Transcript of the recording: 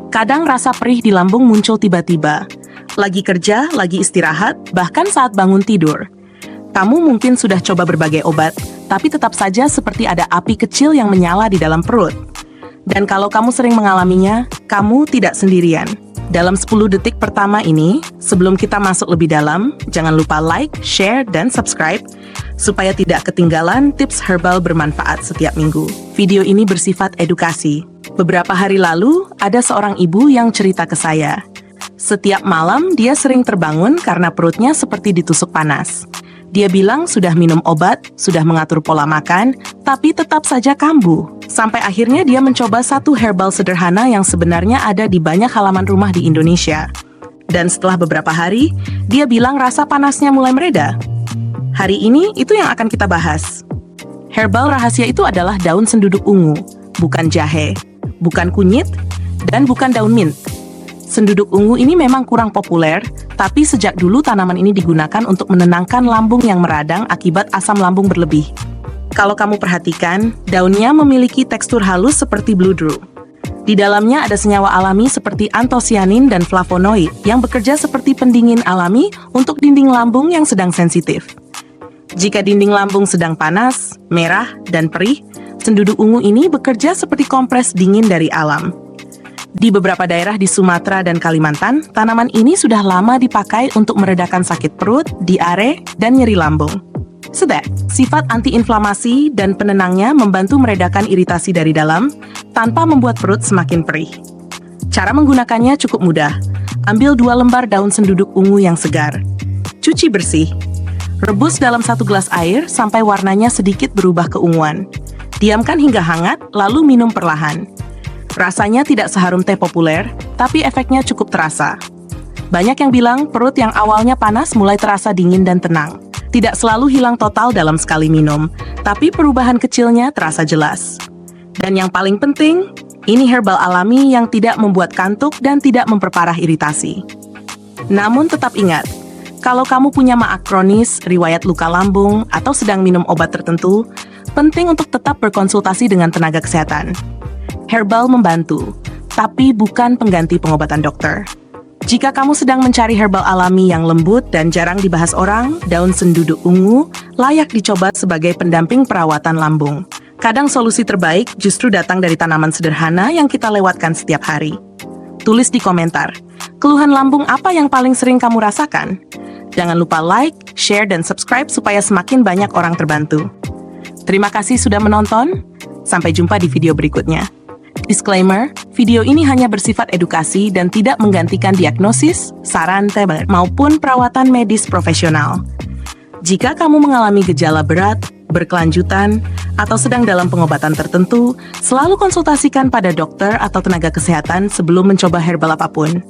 Kadang rasa perih di lambung muncul tiba-tiba. Lagi kerja, lagi istirahat, bahkan saat bangun tidur. Kamu mungkin sudah coba berbagai obat, tapi tetap saja seperti ada api kecil yang menyala di dalam perut. Dan kalau kamu sering mengalaminya, kamu tidak sendirian. Dalam 10 detik pertama ini, sebelum kita masuk lebih dalam, jangan lupa like, share, dan subscribe, supaya tidak ketinggalan tips herbal bermanfaat setiap minggu. Video ini bersifat edukasi. Beberapa hari lalu, ada seorang ibu yang cerita ke saya. Setiap malam, dia sering terbangun karena perutnya seperti ditusuk panas. Dia bilang sudah minum obat, sudah mengatur pola makan, tapi tetap saja kambuh. Sampai akhirnya dia mencoba satu herbal sederhana yang sebenarnya ada di banyak halaman rumah di Indonesia. Dan setelah beberapa hari, dia bilang rasa panasnya mulai mereda. Hari ini, itu yang akan kita bahas. Herbal rahasia itu adalah daun senduduk ungu, bukan jahe, bukan kunyit, dan bukan daun mint. Senduduk ungu ini memang kurang populer, tapi sejak dulu tanaman ini digunakan untuk menenangkan lambung yang meradang akibat asam lambung berlebih. Kalau kamu perhatikan, daunnya memiliki tekstur halus seperti bluedraw. Di dalamnya ada senyawa alami seperti antosianin dan flavonoid yang bekerja seperti pendingin alami untuk dinding lambung yang sedang sensitif. Jika dinding lambung sedang panas, merah, dan perih, senduduk ungu ini bekerja seperti kompres dingin dari alam. Di beberapa daerah di Sumatera dan Kalimantan, tanaman ini sudah lama dipakai untuk meredakan sakit perut, diare, dan nyeri lambung. Sifat antiinflamasi dan penenangnya membantu meredakan iritasi dari dalam, tanpa membuat perut semakin perih. Cara menggunakannya cukup mudah. Ambil 2 lembar daun senduduk ungu yang segar. Cuci bersih. Rebus dalam 1 gelas air sampai warnanya sedikit berubah keunguan. Diamkan hingga hangat, lalu minum perlahan. Rasanya tidak seharum teh populer, tapi efeknya cukup terasa. Banyak yang bilang perut yang awalnya panas mulai terasa dingin dan tenang. Tidak selalu hilang total dalam sekali minum, tapi perubahan kecilnya terasa jelas. Dan yang paling penting, ini herbal alami yang tidak membuat kantuk dan tidak memperparah iritasi. Namun tetap ingat, kalau kamu punya maag kronis, riwayat luka lambung, atau sedang minum obat tertentu, penting untuk tetap berkonsultasi dengan tenaga kesehatan. Herbal membantu, tapi bukan pengganti pengobatan dokter. Jika kamu sedang mencari herbal alami yang lembut dan jarang dibahas orang, daun senduduk ungu layak dicoba sebagai pendamping perawatan lambung. Kadang solusi terbaik justru datang dari tanaman sederhana yang kita lewatkan setiap hari. Tulis di komentar, keluhan lambung apa yang paling sering kamu rasakan? Jangan lupa like, share, dan subscribe supaya semakin banyak orang terbantu. Terima kasih sudah menonton, sampai jumpa di video berikutnya. Disclaimer, video ini hanya bersifat edukasi dan tidak menggantikan diagnosis, saran terapi, maupun perawatan medis profesional. Jika kamu mengalami gejala berat, berkelanjutan, atau sedang dalam pengobatan tertentu, selalu konsultasikan pada dokter atau tenaga kesehatan sebelum mencoba herbal apapun.